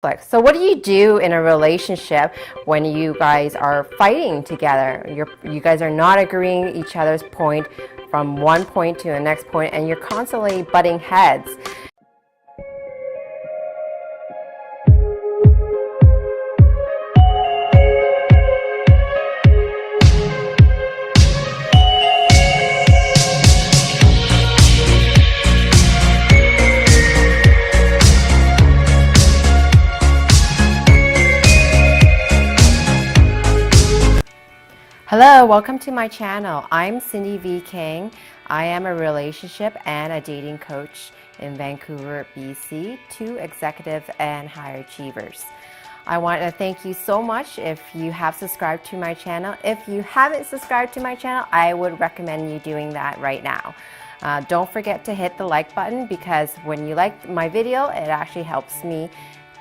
So what do you do in a relationship when you guys are fighting together? You guys are not agreeing each other's point from one point to the next point, and you're constantly butting heads. Hello, welcome to my channel. I'm AskSindyKing. I am a relationship and a dating coach in Vancouver, BC, to executive and high achievers. I want to thank you so much if you have subscribed to my channel. If you haven't subscribed to my channel, I would recommend you doing that right now. Don't forget to hit the like button, because when you like my video, it actually helps me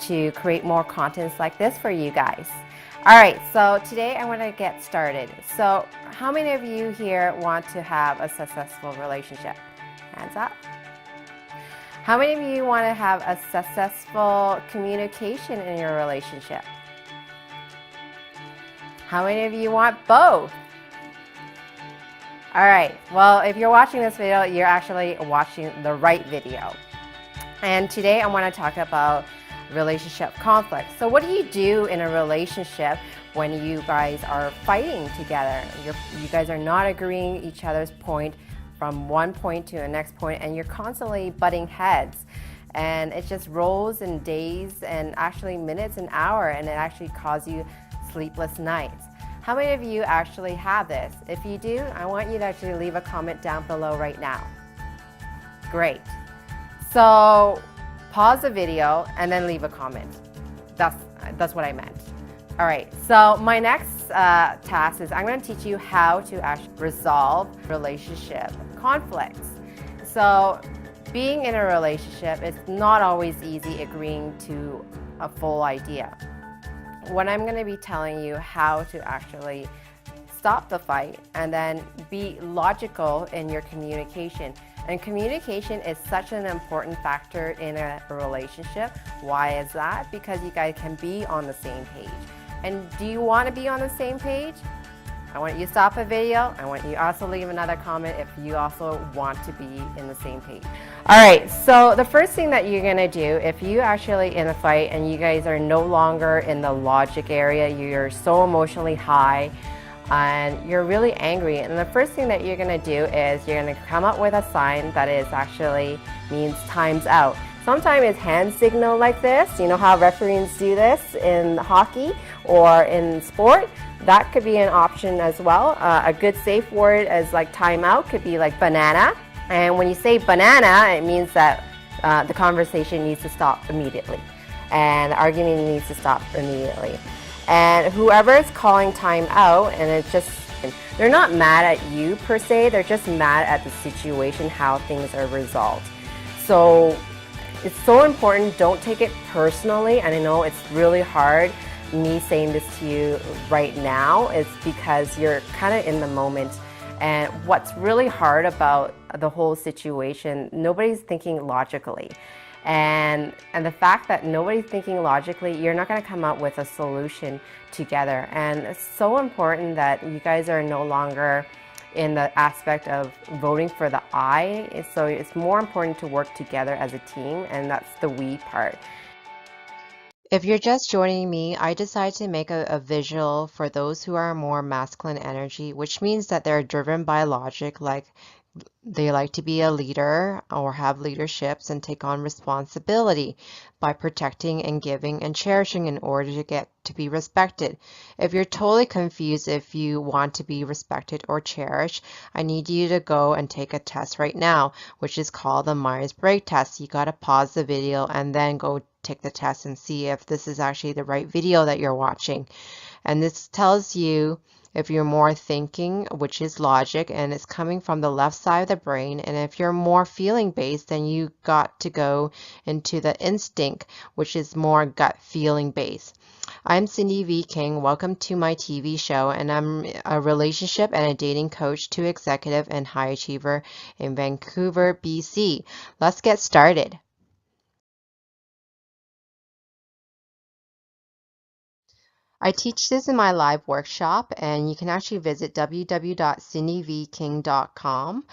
to create more contents like this for you guys. All right, so today I want to get started. So how many of you here want to have a successful relationship? Hands up. How many of you want to have a successful communication in your relationship? How many of you want both? All right, well, if you're watching this video, you're actually watching the right video. And today I want to talk about relationship conflict. So what do you do in a relationship when you guys are fighting together? You guys are not agreeing each other's point from one point to the next point, and you're constantly butting heads, and it just rolls in days and actually minutes and hours, and it actually causes you sleepless nights. How many of you actually have this? If you do, I want you to actually leave a comment down below right now. Great. So pause the video and then leave a comment. That's what I meant. All right, so my next task is I'm going to teach you how to actually resolve relationship conflicts. So being in a relationship, it's not always easy agreeing to a full idea. What I'm going to be telling you how to actually stop the fight and then be logical in your communication. And communication is such an important factor in a relationship. Why is that? Because you guys can be on the same page. And do you want to be on the same page? I want you to stop the video. I want you also leave another comment if you also want to be in the same page. All right, so the first thing that you're going to do, if you actually in a fight and you guys are no longer in the logic area, you're so emotionally high, and you're really angry, and the first thing that you're going to do is you're going to come up with a sign that is actually means time's out. Sometimes it's hand signal like this. You know how referees do this in hockey or in sport? That could be an option as well. A good safe word as like timeout could be like banana. And when you say banana, it means that the conversation needs to stop immediately, and the argument needs to stop immediately. And whoever is calling time out, and it's just, they're not mad at you per se, they're just mad at the situation, how things are resolved. So it's so important, don't take it personally. And I know it's really hard, me saying this to you right now, is because you're kind of in the moment. And what's really hard about the whole situation, nobody's thinking logically. And the fact that nobody's thinking logically, you're not going to come up with a solution together. And it's so important that you guys are no longer in the aspect of voting for the I. So it's more important to work together as a team, and that's the we part. If you're just joining me, I decided to make a visual for those who are more masculine energy, which means that they're driven by logic, like they like to be a leader or have leaderships and take on responsibility by protecting and giving and cherishing in order to get to be respected. If you're totally confused if you want to be respected or cherished, I need you to go and take a test right now, which is called the Myers-Briggs test. You got to pause the video and then go take the test and see if this is actually the right video that you're watching. And this tells you if you're more thinking, which is logic, and it's coming from the left side of the brain. And if you're more feeling based, then you got to go into the instinct, which is more gut feeling based. I'm AskSindyKing. Welcome to my TV show, and I'm a relationship and a dating coach to executive and high achiever in Vancouver, BC. Let's get started. I teach this in my live workshop, and you can actually visit www.sindyking.com.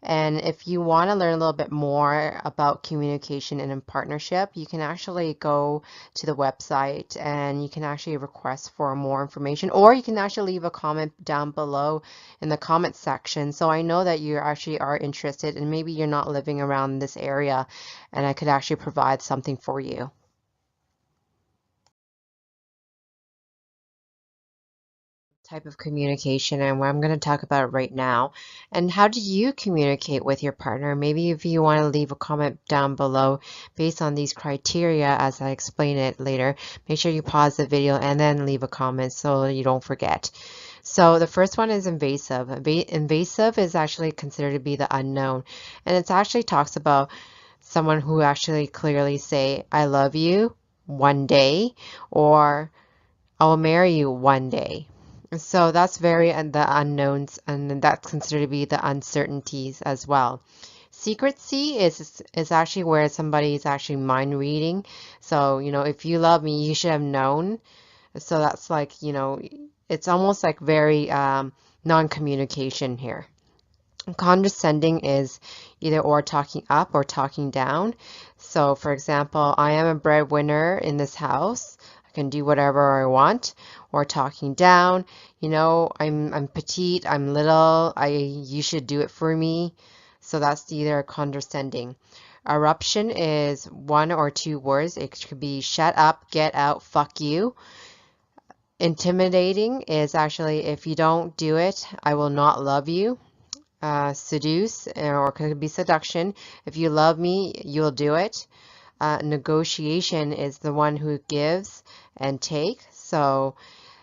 And if you want to learn a little bit more about communication and in partnership, you can actually go to the website and you can actually request for more information, or you can actually leave a comment down below in the comment section. So I know that you actually are interested and maybe you're not living around this area and I could actually provide something for you. Type of communication and what I'm going to talk about right now. And how do you communicate with your partner? Maybe if you want to leave a comment down below based on these criteria as I explain it later, make sure you pause the video and then leave a comment so you don't forget. So the first one is invasive. Invasive is actually considered to be the unknown, and it actually talks about someone who actually clearly say, I love you one day, or I will marry you one day. So that's very the unknowns, and that's considered to be the uncertainties as well. Secrecy is actually where somebody is actually mind reading. So, if you love me, you should have known. So that's like, it's almost like very non-communication here. Condescending is either or talking up or talking down. So for example, I am a breadwinner in this house. I can do whatever I want. Or talking down, I'm petite, I'm little, you should do it for me. So that's either condescending. Eruption is one or two words. It could be shut up, get out, fuck you. Intimidating is actually if you don't do it, I will not love you. Seduce, or could be seduction. If you love me, you'll do it. Negotiation is the one who gives and takes. So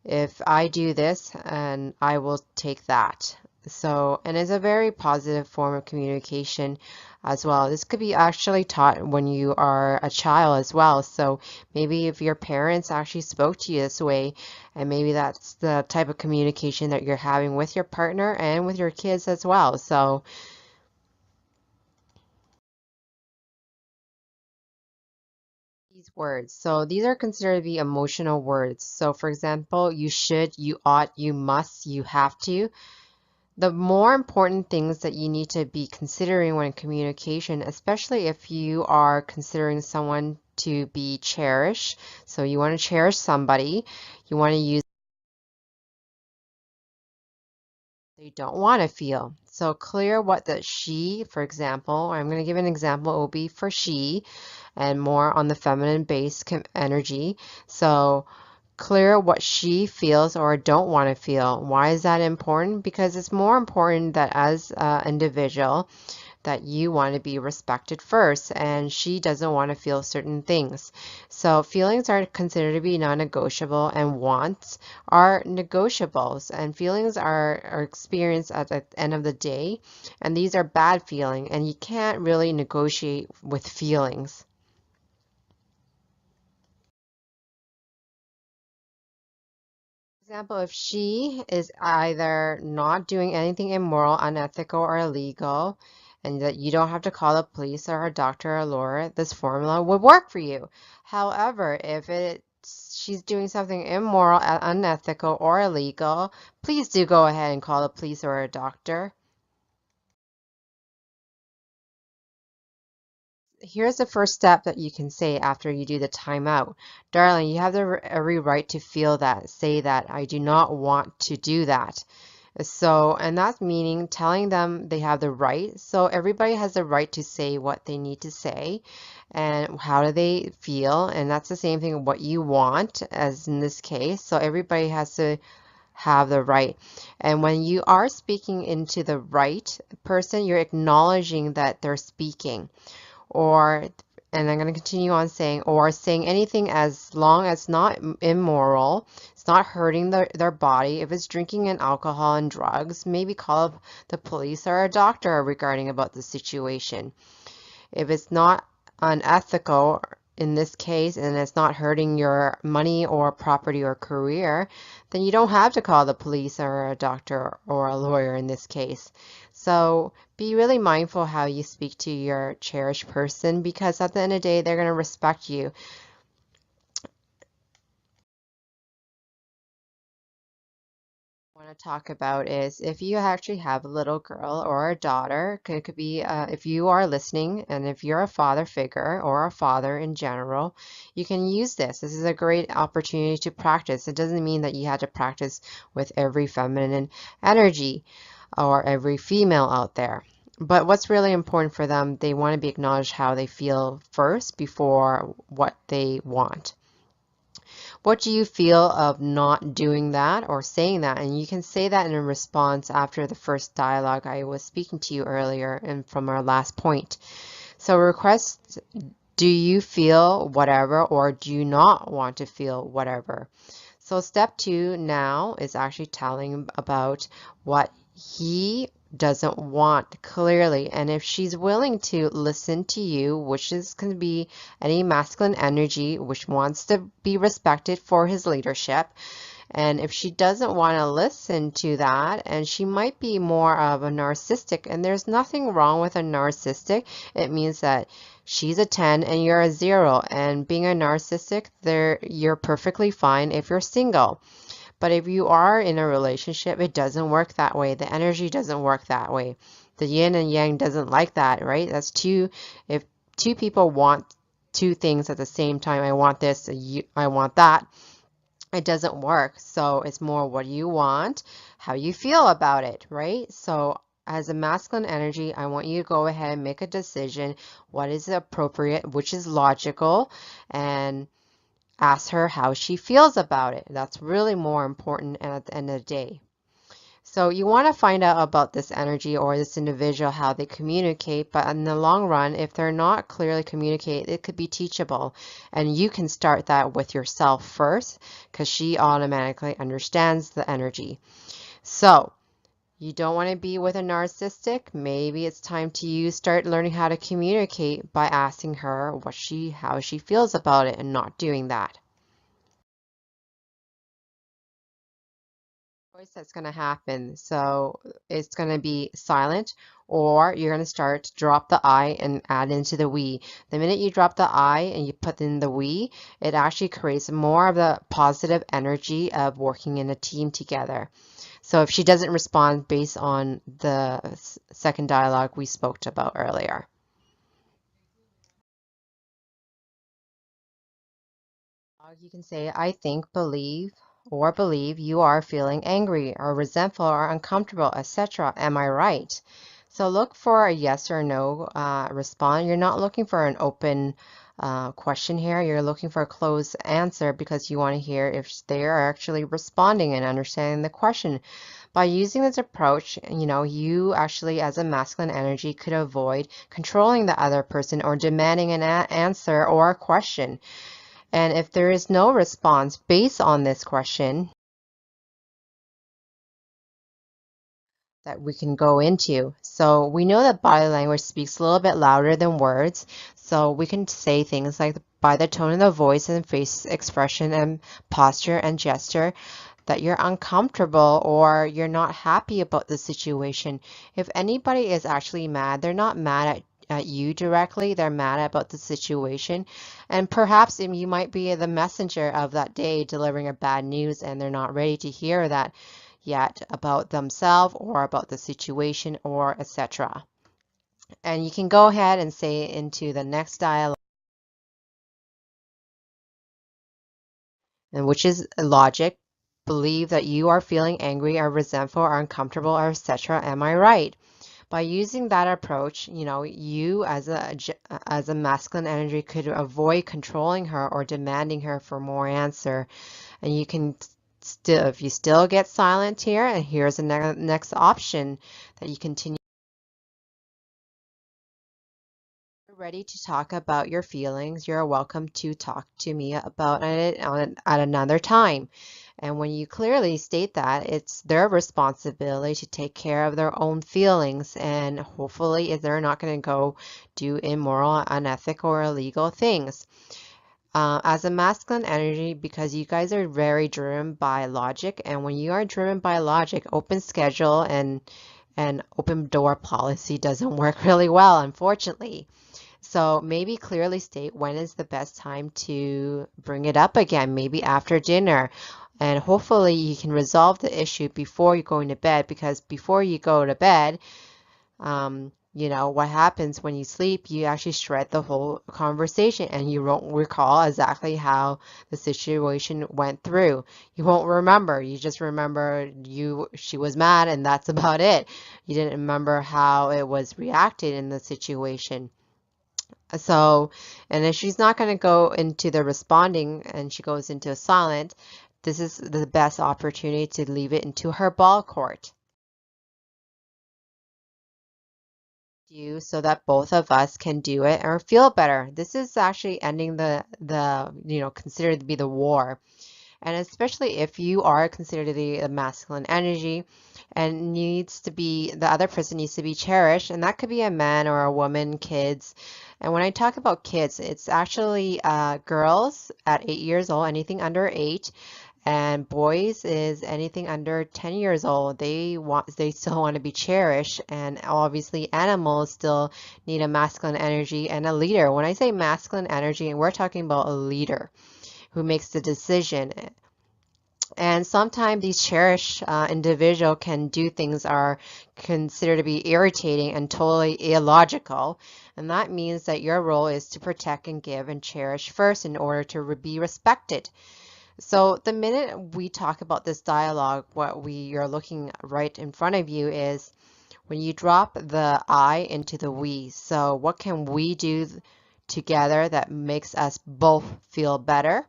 if I do this, and I will take that. So, and it's a very positive form of communication as well. This could be actually taught when you are a child as well. So maybe if your parents actually spoke to you this way, and maybe that's the type of communication that you're having with your partner and with your kids as well. So these words. So these are considered to be emotional words. So for example, you should, you ought, you must, you have to. The more important things that you need to be considering when communication, especially if you are considering someone to be cherished. So you want to cherish somebody, you want to use they don't want to feel. So clear what the she, for example, I'm going to give an example, it will be for she, and more on the feminine base energy. So clear what she feels or don't want to feel. Why is that important? Because it's more important that as an individual that you want to be respected first, and she doesn't want to feel certain things. So feelings are considered to be non-negotiable, and wants are negotiables, and feelings are experienced at the end of the day, and these are bad feelings, and you can't really negotiate with feelings. Example, if she is either not doing anything immoral, unethical, or illegal, and that you don't have to call the police or a doctor or a lawyer, this formula would work for you. However, if she's doing something immoral, unethical, or illegal, please do go ahead and call the police or a doctor. Here's the first step that you can say after you do the timeout. Darling, you have every right to feel that. Say that. I do not want to do that. So, and that's meaning telling them they have the right. So everybody has the right to say what they need to say and how do they feel. And that's the same thing what you want as in this case. So everybody has to have the right. And when you are speaking into the right person, you're acknowledging that they're speaking. Or, and I'm going to continue on saying, or saying anything as long as not immoral, it's not hurting their body. If it's drinking and alcohol and drugs, maybe call the police or a doctor regarding about the situation. If it's not unethical in this case and it's not hurting your money or property or career, then you don't have to call the police or a doctor or a lawyer in this case. So be really mindful how you speak to your cherished person, because at the end of the day, they're going to respect you. Want to talk about is if you actually have a little girl or a daughter, it could be if you are listening and if you're a father figure or a father in general, you can use this. This is a great opportunity to practice. It doesn't mean that you have to practice with every feminine energy or every female out there. But what's really important for them, they want to be acknowledged how they feel first before what they want. What do you feel of not doing that or saying that? And you can say that in a response after the first dialogue I was speaking to you earlier and from our last point. So request, do you feel whatever or do you not want to feel whatever? So step 2 now is actually telling about what he doesn't want clearly. And if she's willing to listen to you, which is going to be any masculine energy, which wants to be respected for his leadership. And if she doesn't want to listen to that, and she might be more of a narcissistic, and there's nothing wrong with a narcissistic, it means that she's a 10 and you're a 0. And being a narcissistic, you're perfectly fine if you're single. But if you are in a relationship, it doesn't work that way. The energy doesn't work that way. The yin and yang doesn't like that, right? That's if two people want two things at the same time, I want this, I want that, it doesn't work. So it's more what do you want, how you feel about it, right? So as a masculine energy, I want you to go ahead and make a decision. What is appropriate, which is logical, and ask her how she feels about it. That's really more important at the end of the day. So you want to find out about this energy or this individual, how they communicate, but in the long run, if they're not clearly communicate, it could be teachable. And you can start that with yourself first because she automatically understands the energy. So you don't want to be with a narcissistic. Maybe it's time to start learning how to communicate by asking her how she feels about it and not doing that. That's going to happen. So it's going to be silent, or you're going to start to drop the I and add into the we. The minute you drop the I and you put in the we, it actually creates more of the positive energy of working in a team together. So if she doesn't respond based on the second dialogue we spoke about earlier. You can say, I think, believe, or believe you are feeling angry or resentful or uncomfortable, etc. Am I right? So look for a yes or no response. You're not looking for an open question here. You're looking for a closed answer because you want to hear if they are actually responding and understanding the question. By using this approach, you actually, as a masculine energy, could avoid controlling the other person or demanding an answer or a question. And if there is no response based on this question that we can go into. So we know that body language speaks a little bit louder than words. So we can say things like by the tone of the voice and face expression and posture and gesture that you're uncomfortable or you're not happy about the situation. If anybody is actually mad, they're not mad at you directly, they're mad about the situation. And perhaps you might be the messenger of that day delivering a bad news and they're not ready to hear that yet about themselves or about the situation or etc. And you can go ahead and say into the next dialogue, and which is logic. Believe that you are feeling angry or resentful or uncomfortable or etc. Am I right? By using that approach, you as a masculine energy could avoid controlling her or demanding her for more answer. And you can still, if you still get silent here, and here's the next option that you continue. Ready to talk about your feelings, you're welcome to talk to me about it at another time. And when you clearly state that, it's their responsibility to take care of their own feelings, and hopefully they're not going to go do immoral, unethical, or illegal things. As a masculine energy, because you guys are very driven by logic, and when you are driven by logic, open schedule and open door policy doesn't work really well, unfortunately. So maybe clearly state when is the best time to bring it up again, maybe after dinner. And hopefully you can resolve the issue before you're going to bed, because before you go to bed, you know, what happens when you sleep, you actually shred the whole conversation and you won't recall exactly how the situation went through. You won't remember. You just remember she was mad and that's about it. You didn't remember how it was reacted in the situation. So, and if she's not going to go into the responding and she goes into a silent, this is the best opportunity to leave it into her ball court. You so that both of us can do it or feel better. This is actually ending the considered to be the war. And especially if you are considered to be a masculine energy and needs to be, the other person needs to be cherished, and that could be a man or a woman, kids. And when I talk about kids, it's actually girls at 8 years old, anything under 8, and boys is anything under 10 years old. They still want to be cherished, and obviously animals still need a masculine energy and a leader. When I say masculine energy, we're talking about a leader who makes the decision. And sometimes these cherished individual can do things are considered to be irritating and totally illogical. And that means that your role is to protect and give and cherish first in order to be respected. So the minute we talk about this dialogue, what we are looking right in front of you is when you drop the I into the we. So what can we do together that makes us both feel better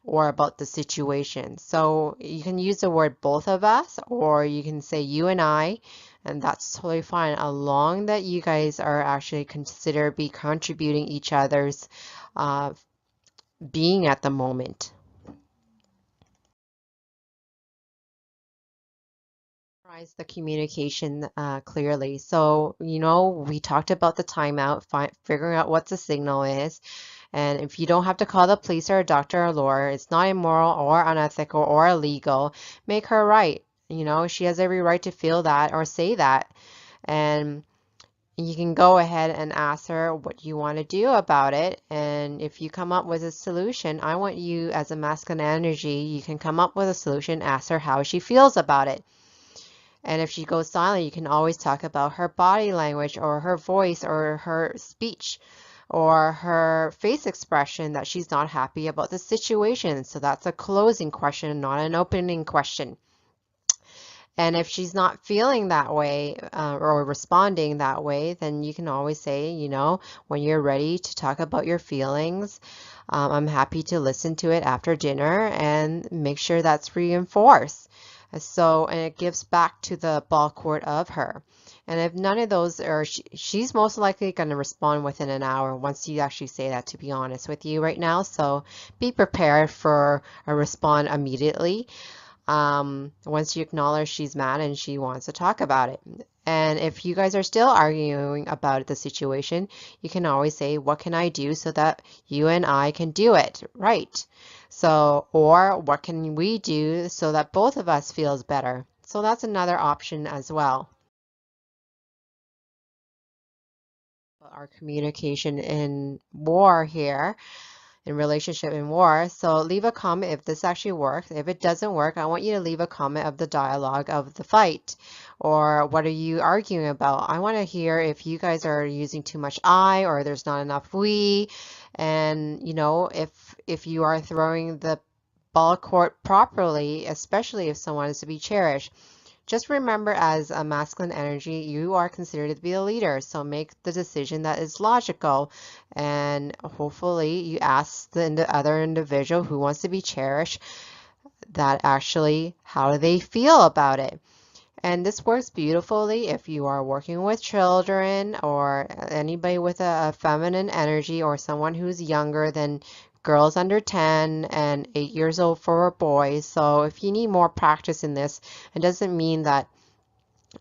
or about the situation? So you can use the word both of us, or you can say you and I, and that's totally fine, along that you guys are actually consider be contributing each other's being at the moment. The communication clearly. So, you know, we talked about the timeout, figuring out what the signal is. And if you don't have to call the police or a doctor or lawyer, it's not immoral or unethical or illegal. Make her right. You know, she has every right to feel that or say that. And you can go ahead and ask her what you want to do about it. And if you come up with a solution, I want you as a masculine energy, you can come up with a solution, ask her how she feels about it. And if she goes silent, you can always talk about her body language or her voice or her speech or her face expression that she's not happy about the situation. So that's a closing question, not an opening question. And if she's not feeling that way or responding that way, then you can always say, you know, when you're ready to talk about your feelings, I'm happy to listen to it after dinner, and make sure that's reinforced. So, and it gives back to the ball court of her. And if none of those are, she's most likely going to respond within an hour once you actually say that, to be honest with you right now. So be prepared for a response immediately. Once you acknowledge she's mad and she wants to talk about it. And if you guys are still arguing about the situation, you can always say, what can I do so that you and I can do it right? So, or what can we do so that both of us feels better? So that's another option as well. Our communication in war here, in relationship in war. So leave a comment if this actually works. If it doesn't work, I want you to leave a comment of the dialogue of the fight, or what are you arguing about? I want to hear if you guys are using too much I, or there's not enough we, and you know, if you are throwing the ball court properly, especially if someone is to be cherished. Just remember, as a masculine energy, you are considered to be a leader. So make the decision that is logical. And hopefully you ask the other individual who wants to be cherished that actually how do they feel about it. And this works beautifully if you are working with children or anybody with a feminine energy, or someone who's younger than girls under 10 and 8 years old for boys. So if you need more practice in this, it doesn't mean that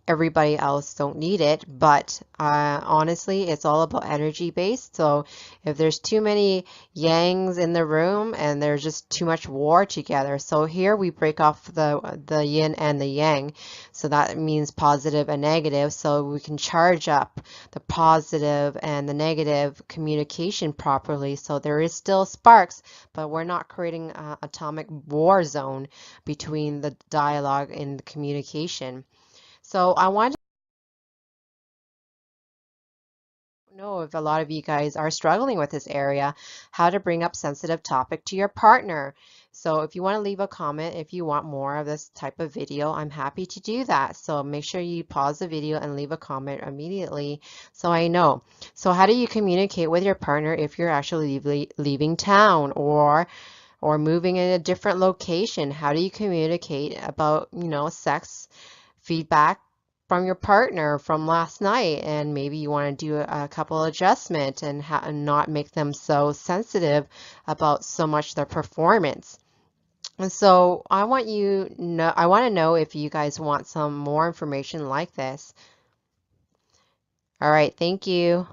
everybody else don't need it, but honestly, it's all about energy based. So if there's too many yangs in the room and there's just too much war together, so here we break off the yin and the yang, so that means positive and negative, so we can charge up the positive and the negative communication properly, so there is still sparks, but we're not creating an atomic war zone between the dialogue and the communication. So I wanted to know if a lot of you guys are struggling with this area, how to bring up sensitive topic to your partner. So if you want to leave a comment, if you want more of this type of video, I'm happy to do that. So make sure you pause the video and leave a comment immediately so I know. So how do you communicate with your partner if you're actually leaving town or moving in a different location? How do you communicate about, sex feedback from your partner from last night, and maybe you want to do a couple adjustments and not make them so sensitive about so much their performance. And so I want to know if you guys want some more information like this. All right, thank you.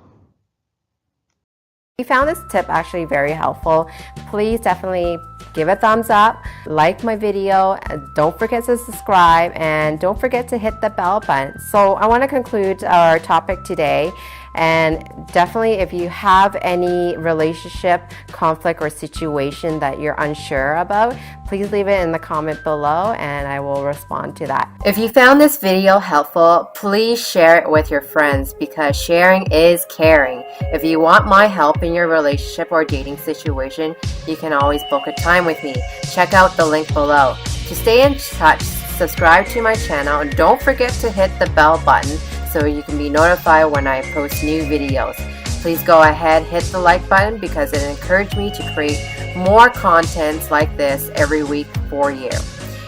If you found this tip actually very helpful, please definitely give a thumbs up, like my video, and don't forget to subscribe, and don't forget to hit the bell button. So I want to conclude our topic today, and definitely if you have any relationship conflict or situation that you're unsure about, please leave it in the comment below and I will respond to that. If you found this video helpful, please share it with your friends, because sharing is caring. If you want my help in your relationship or dating situation, you can always book a time with me. Check out the link below. To stay in touch, subscribe to my channel, and don't forget to hit the bell button so you can be notified when I post new videos. Please go ahead, hit the like button, because it encouraged me to create more contents like this every week for you.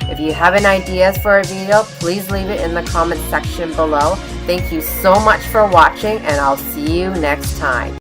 If you have any ideas for a video, please leave it in the comment section below. Thank you so much for watching, and I'll see you next time.